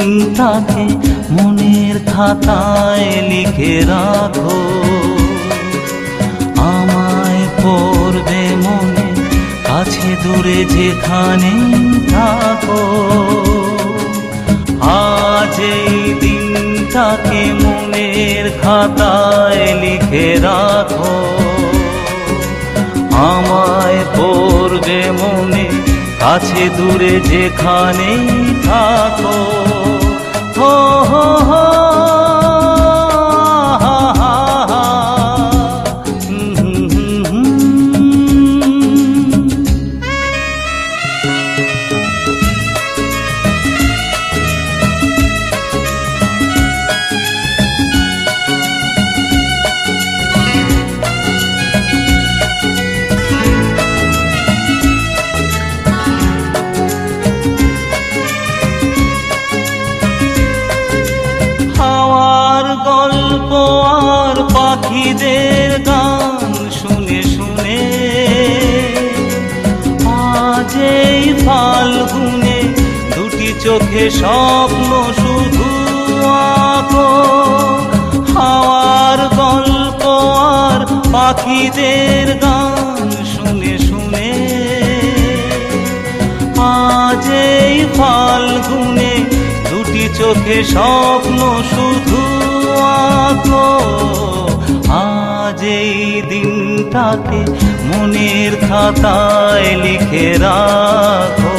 দিনটাকে মনের খাতায় লিখে রাখো, আমায় পড়বে মনে, কাছে দূরে যেখানে থাকো। আজ এই দিনটাকে মনের খাতায় লিখে রাখো, আমায় পড়বে মনে, কাছে দূরে যেখানে থাকো। হো হো হো পাখিদের গান শুনে শুনে আজ এই ফাল্গুনে দুটি চোখে স্বপ্ন শুধু আঁকো। হাওয়ার গল্প আর পাখিদের গান শুনে শুনে আজ এই ফাল্গুনে দুটি চোখে স্বপ্ন শুধু আঁকো। আজ এই দিনটাকে মনের খাতায় লিখে রাখো,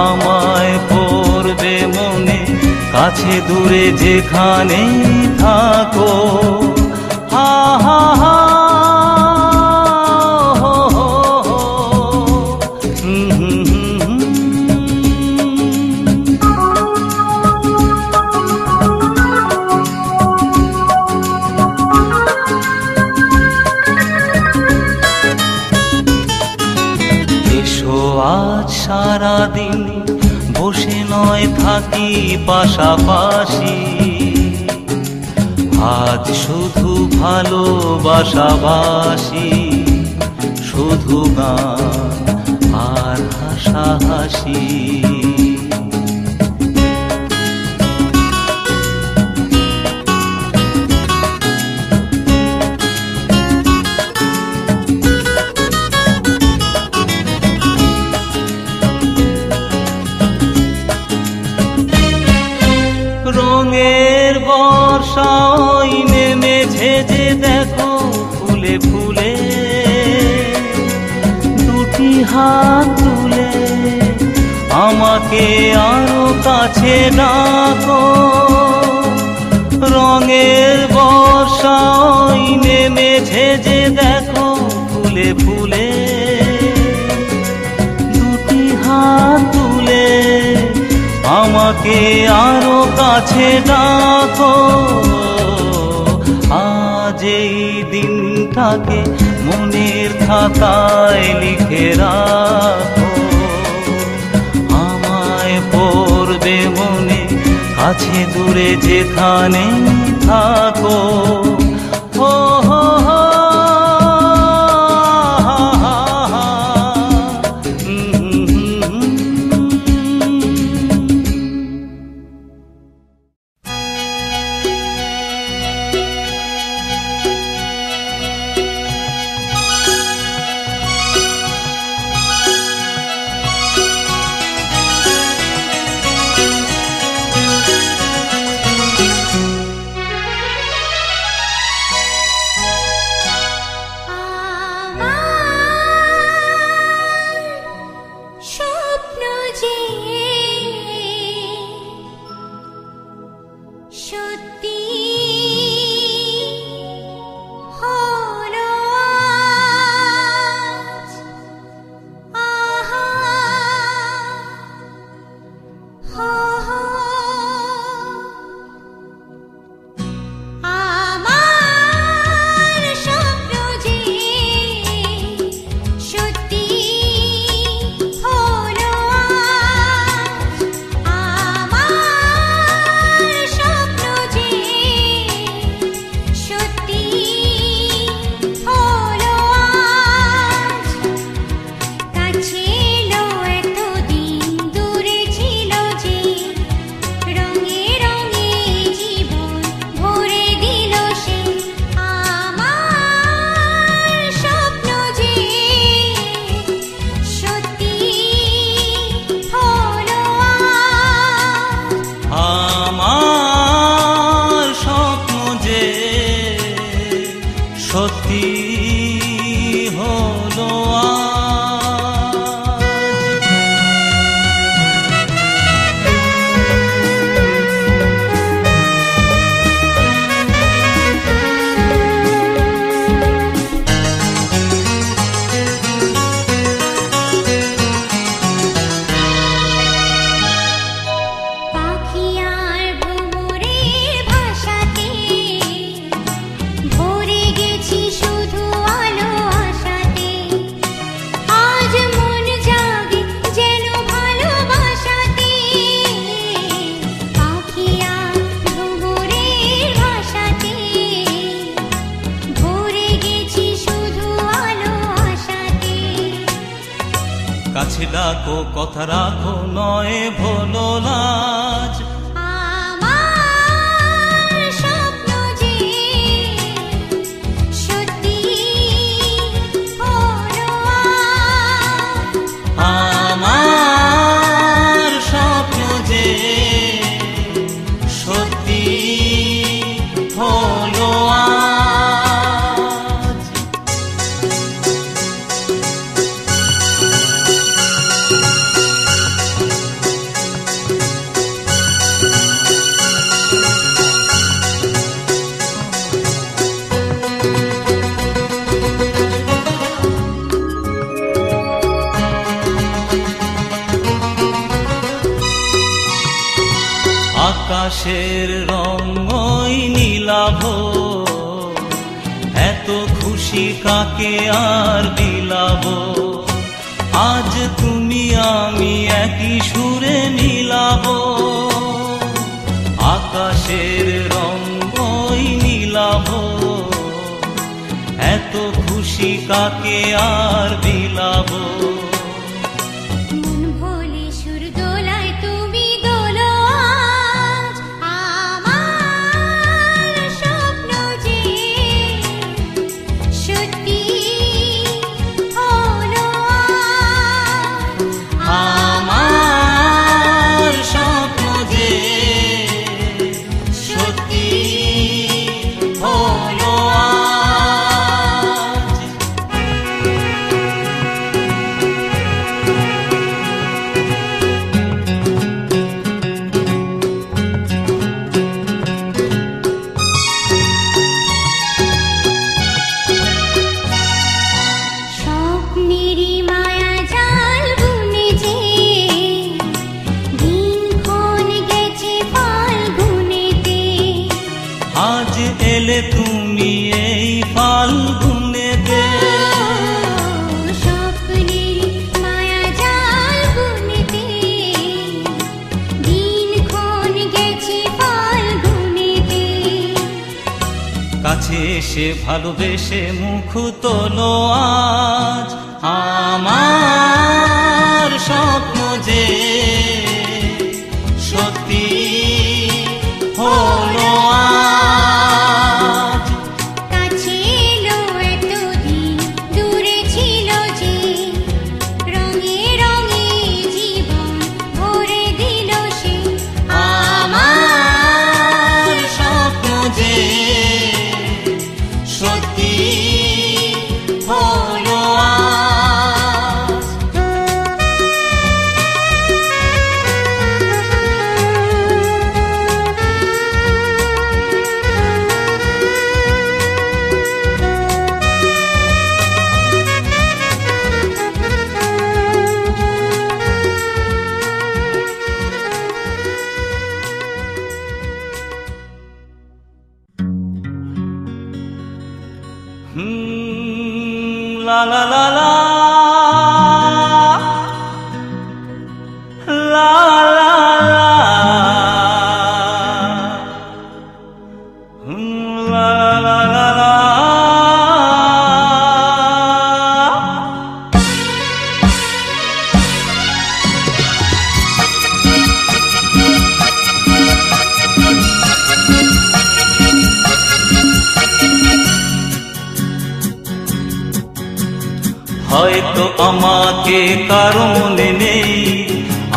আমায় পড়বে মনে, কাছে দূরে যেখানে থাকো। হা হা হা আজ সারাদিন বসে নয় থাকি পাশাপাশি, আজ শুধু ভালোবাসাবাসি, শুধু গান আর হাসাহাসি। রঙের বর্ষায় নেমেছে যে দেখো ফুলে ফুলে, দুটি হাত তুলে আমাকে আরো কাছে ডাকো। রঙের বর্ষায় নেমেছে যে দেখো ফুলে ফুলে, দুটি হাত তুলে আমাকে আরো কাছে ডাকো। আজ এই দিনটাকে মনের খাতায় লিখে রাখো, আমায় পড়বে মনে, কাছে দূরে যেখানে থাকো। হো হো হো সত্যি হলো কাছে ডাকো কথা রাখো নয় ভোলো লাজ আমার স্বপ্ন যে সত্যি হলো আমার স্বপ্ন যে সত্যি হলো আকাশের রঙই নীলাভ এত খুশি কাকে আর বিলাব আজ তুমি আমি একই সুরে মিলাব আকাশের রঙই নীলাভ এত খুশি কাকে আর বিলাব এলে তুমি এই ফাল্গুনেতে স্বপ্নের মায়া জাল বুনেতে দিনক্ষণ গেছে ফাল্গুনেতে কাছে এসে ভালোবেসে মুখ তোলো আজ আমার স্বপ্ন যে সত্যি হলো la la la la la la la la la la হয়তো আমাকে কারো মনে নেই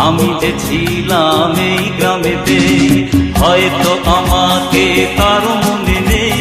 আমি যে ছিলাম এই গ্রামেতে হয়তো আমাকে কারো মনে নেই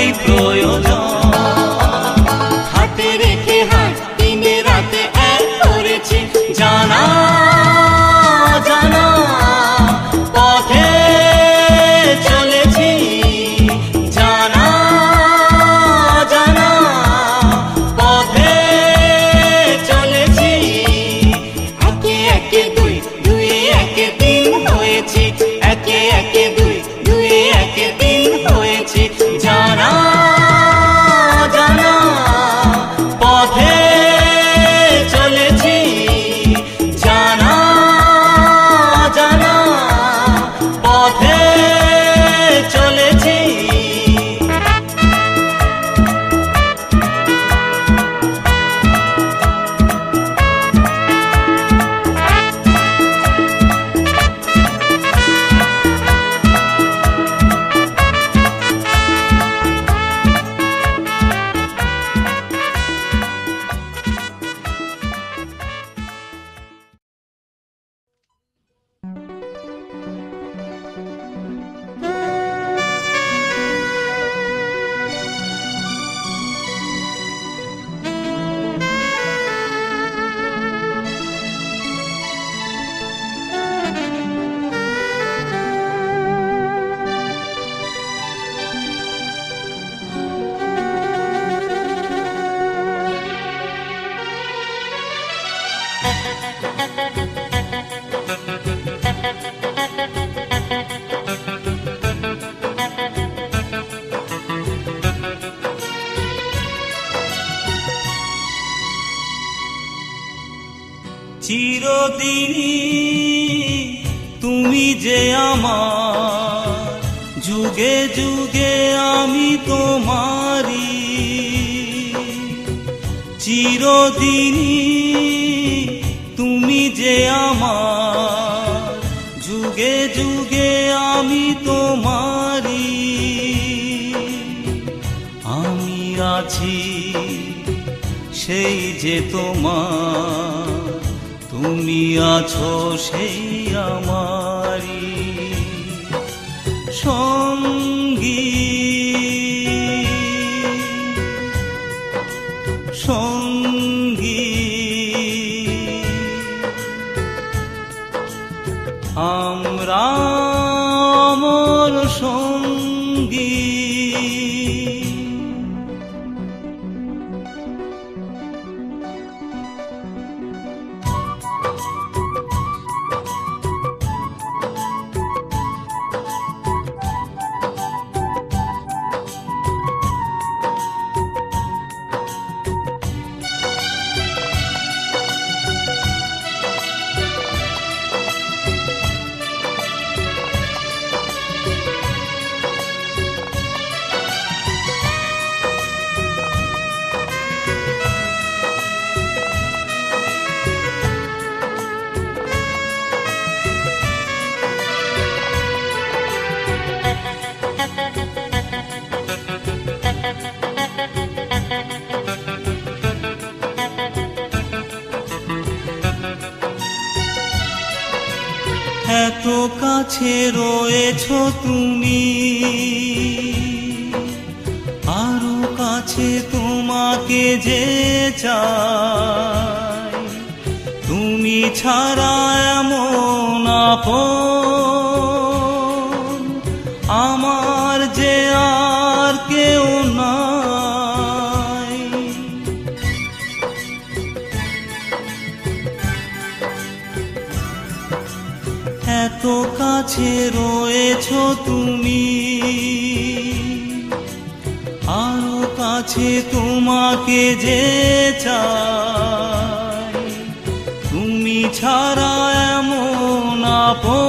নেই প্রয়োজন। হাতে রেখে হাত দিনে রাতে এক করেছি, জানা জানা পথে চলেছি, জানা জানা পথে চলেছি। একে একে দুই, দুই একে তিন হয়েছি, একে একে দুই, দুই একে তিন হয়েছি, জানা জানা পথে চলেছি, জানা জানা পথে চলেছি। চিরদিনই তুমি যে আমার, যুগে যুগে আমি তোমারি। চিরদিনই তুমি যে আমার, যুগে যুগে আমি তোমারি। আমি আছি সেই যে তোমার, তুমি আছো সেই আমারি সঙ্গী সঙ্গী। আমরা অমর সঙ্গী। এত কাছে রয়েছো তুমি, আরো কাছে তোমাকে যে চাই। তুমি ছাড়া এমন আপন আমার যে আর কেউ নাই। এত কাছে রয়েছো তুমি, আরো কাছে তোমাকে যে চাই। তুমি ছাড়া এমন আপন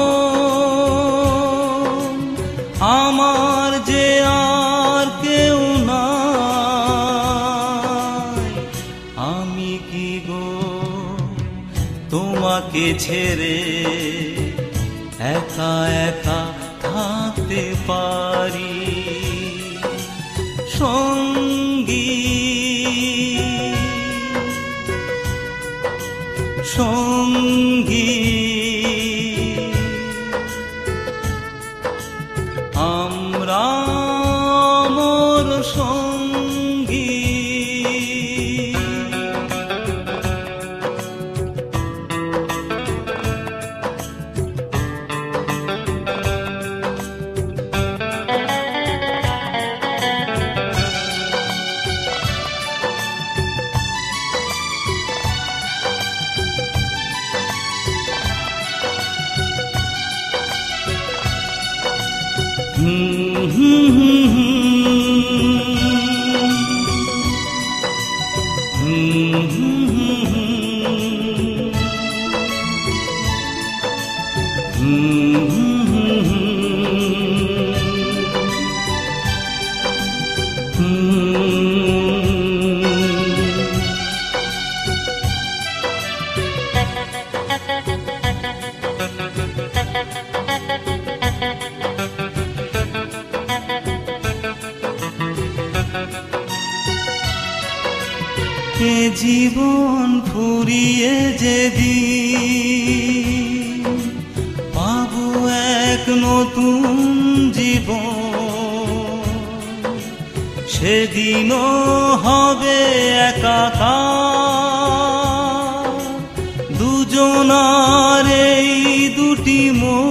আমার যে আর কেউ নাই। আমি কি গো তোমাকে ছেড়ে একা একা থাকতে পারি সঙ্গী সঙ্গী। আমরা মোর এ জীবন ফুরিয়ে যেদিন পাবো এক নতুন জীবন, সেদিনও হবে একাকার দুজনার এই দুটি মন।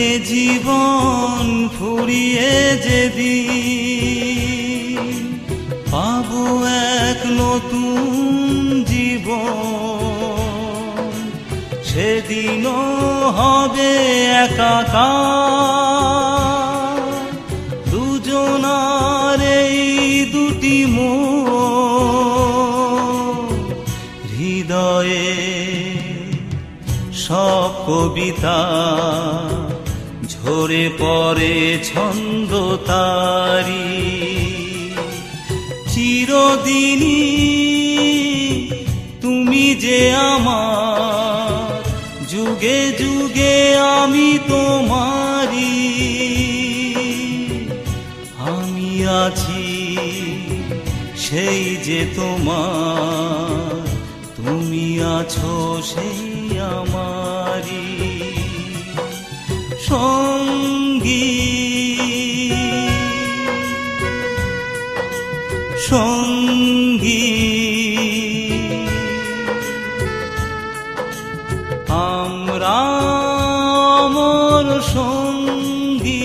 এ জীবন ফুরিয়ে যেদিন পাবো এক নতুন জীবন, সেদিনও হবে একাকার দুজনার এই দুটি মন। হৃদয়ে সব কবিতা ঝরে পড়ে ছন্দ তারি, চিরদিনই তুমি যে আমার, যুগে যুগে আমি তোমারি। আমি আছি সেই যে তোমার, তুমি আছো সেই আমারি সঙ্গী সঙ্গী। আমরা অমর সঙ্গী।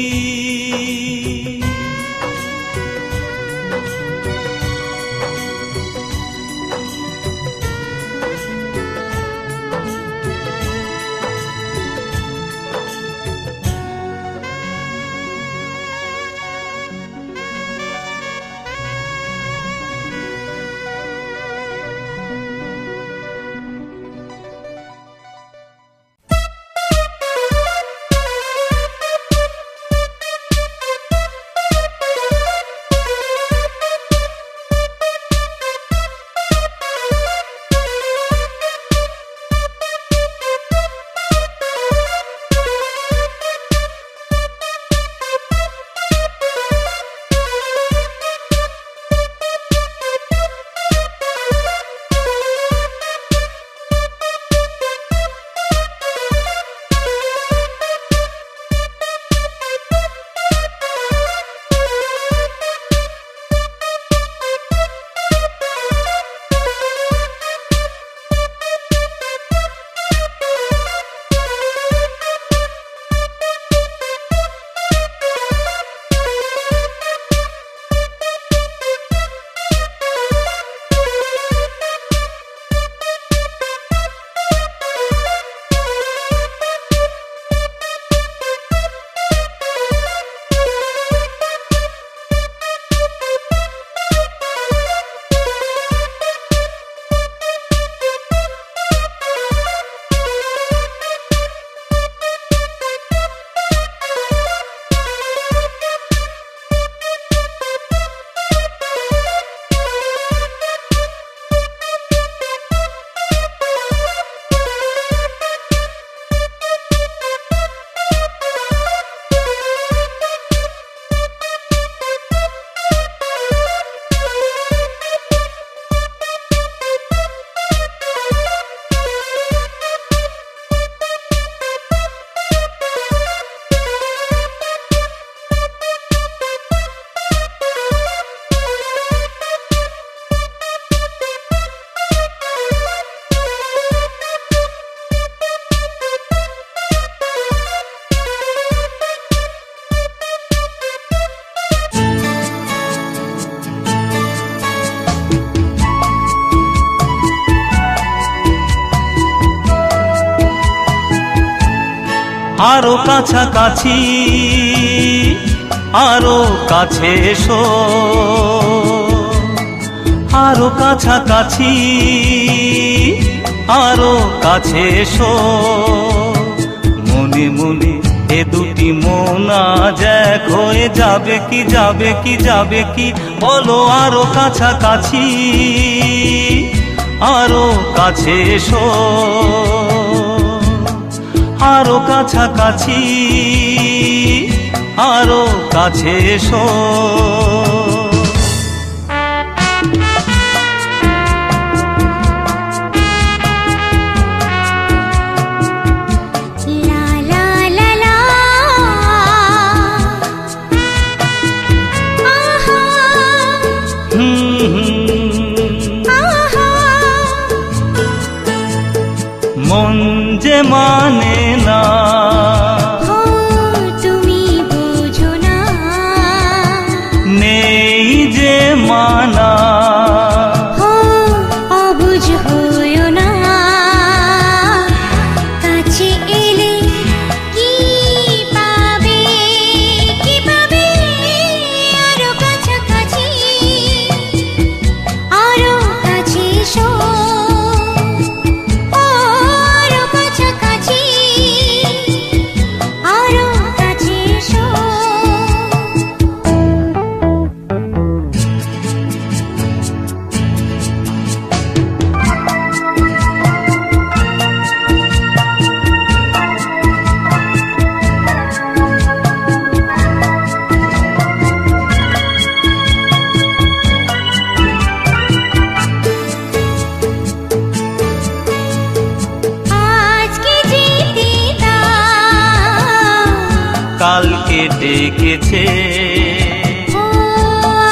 আরো কাছাকাছি, আরো কাছে এসো, আরো কাছাকাছি, আরো কাছে এসো। মনে মনে এ দুটি মন আজ এক হয়ে যাবে কি, যাবে কি, যাবে কি, বলো আরো কাছাকাছি, আরো কাছে এসো, আরো কাছাকাছি, আরো কাছে এসো। মন যে মানে না, তুমি বুঝো না, নেই যে মানা, অবুঝ হইও না। কাছে এলে কি পাবে, কি পাবে, আরো কাছাকাছি, আরো কাছে এসো। কালকে ডেকেছে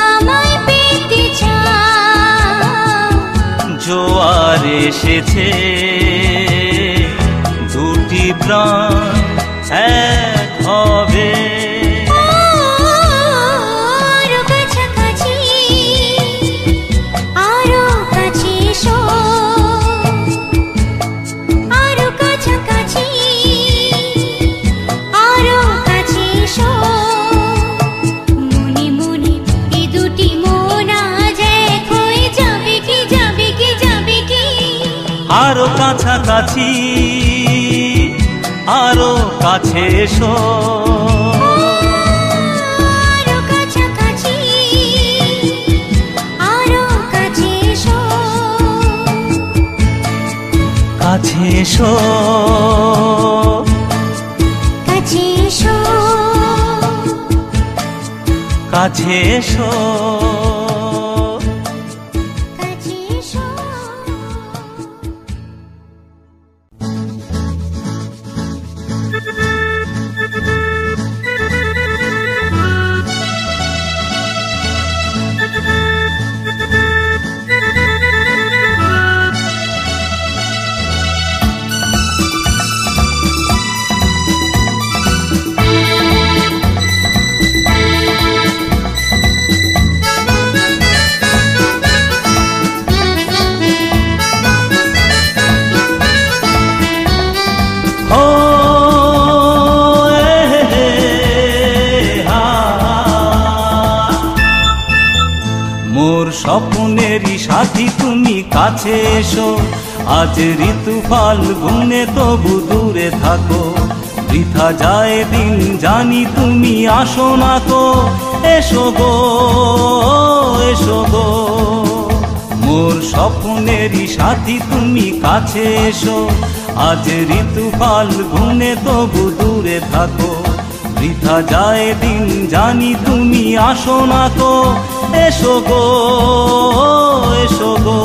আমায় পেতে চাও, জোয়ার এসেছে, দুটি প্রাণ এক হবে। আরো কাছাকাছি, আরো কাছে এসো, আরো কাছাকাছি, আরো কাছে এসো। মনে মনে এ দুটি মন আজ এক হয়ে যাবে কি, যাবে কি, যাবে কি, আরো কাছাকাছি, আরো কাছে এসো, আরো কাছাকাছি, আরো কাছে এসো। কাছে এসো, কাছে এসো, কাছে এসো। কাছে এসো। মোর স্বপ্নেরই সাথী তুমি কাছে এসো, আজ ঋতু ফাল্গুনে তবু দূরে থাকো, বৃথা যায় দিন জানি তুমি আসো না কো, এসো গো, এসো গো। মোর স্বপ্নেরই সাথী তুমি কাছে এসো, আজ ঋতু ফাল্গুনে তবু দূরে থাকো, বৃথা যায় দিন জানি তুমি আসো না কো, এসো গো, এসো গো।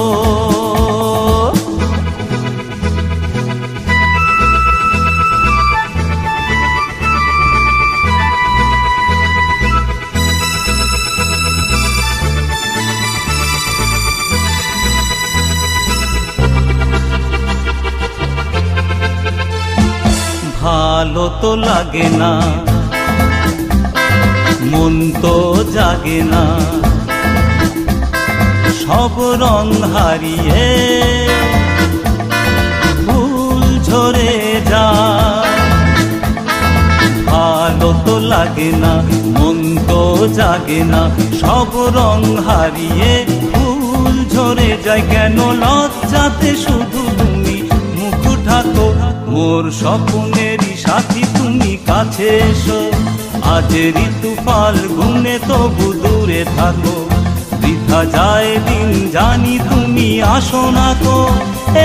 ভালো তো লাগে না, মন তো জাগে না, সব রং হারিয়ে ফুল ঝরে যায়, লাগে না, মন তো জাগে না, সব রং হারিয়ে ফুল ঝরে যায় কেন? লজ্জাতে শুধু তুমি মুখ ঢাকো, মোর স্বপ্নেরই সাথী তুমি কাছে এসো। আজ ঋতু ফাল্গুনে তবু দূরে থাকো, বৃথা যায় দিন জানি তুমি আসো না গো,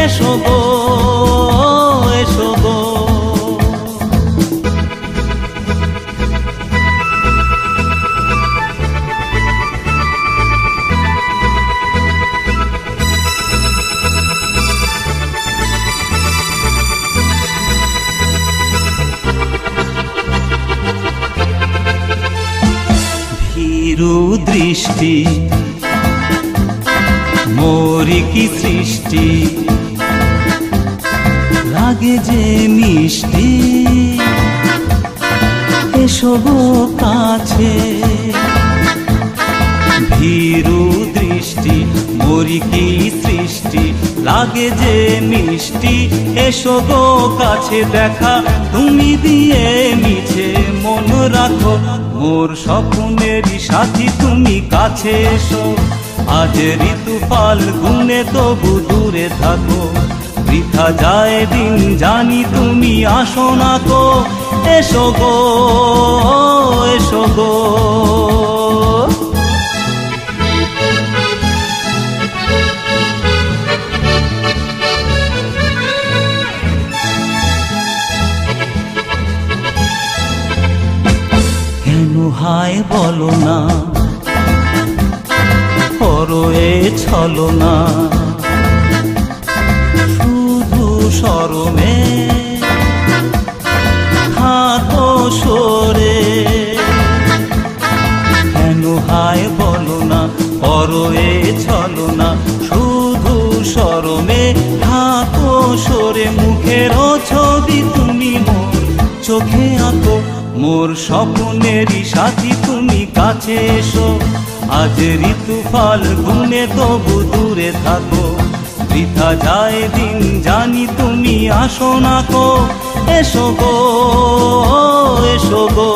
এসো গো এসো গো। ভীরু দৃষ্টি মোরি কি সৃষ্টি, লাগে যে মিষ্টি, এসো গো কাছে। ভীরু দৃষ্টি মোরি কি সৃষ্টি, লাগে যে মিষ্টি, এসো গো কাছে। দেখা তুমি দিয়ে মিছে মন রাখো, মোর স্বপ্নেরই সাথী তুমি কাছে এসো। আজ ঋতু ফাল্গুনে তবু দূরে থাকো, বৃথা যায় দিন জানি তুমি আসো না গো, এসো গো এসো গো। কেন হায় বলো না, করো এ ছলনা, শুধু শরমে থাকো সরে। কেন হায় বলো না, করো এ ছলনা, শুধু শরমে থাকো সরে। মুখের ছবি তুমি মোর চোখে আঁকো, মোর স্বপ্নেরই সাথী তুমি কাছে এসো। আজ ঋতু ফাল্গুনে তবু দূরে থাকো, বৃথা যায় দিন জানি তুমি আসো না গো, এসো গো এসো গো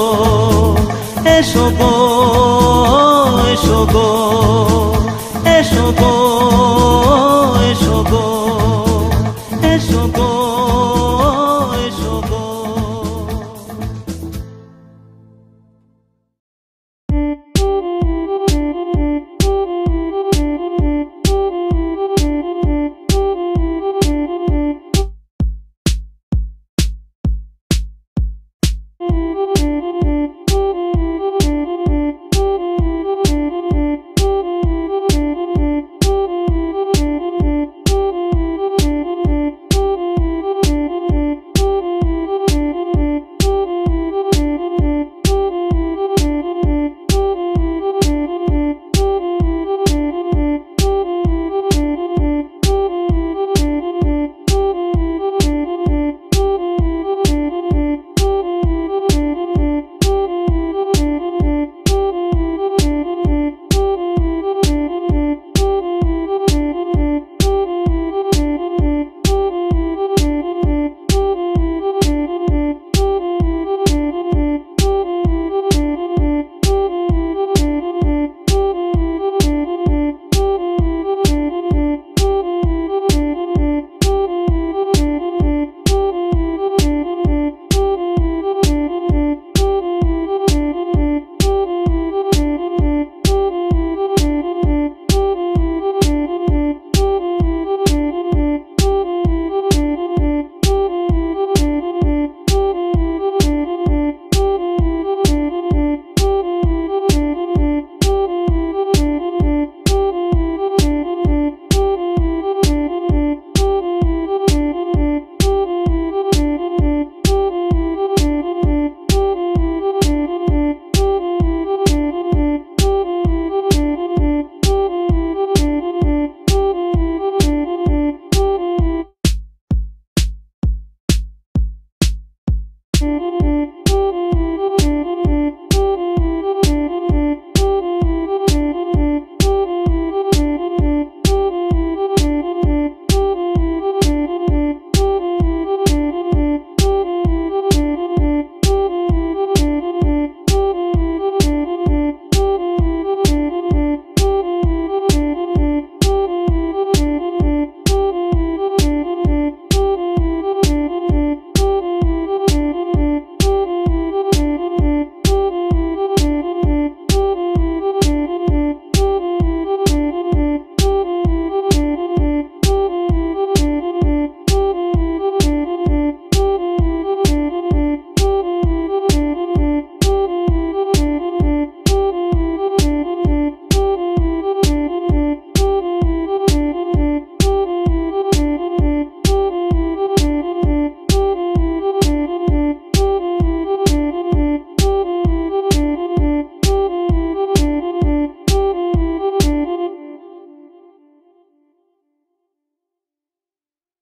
এসো গো এসো গো।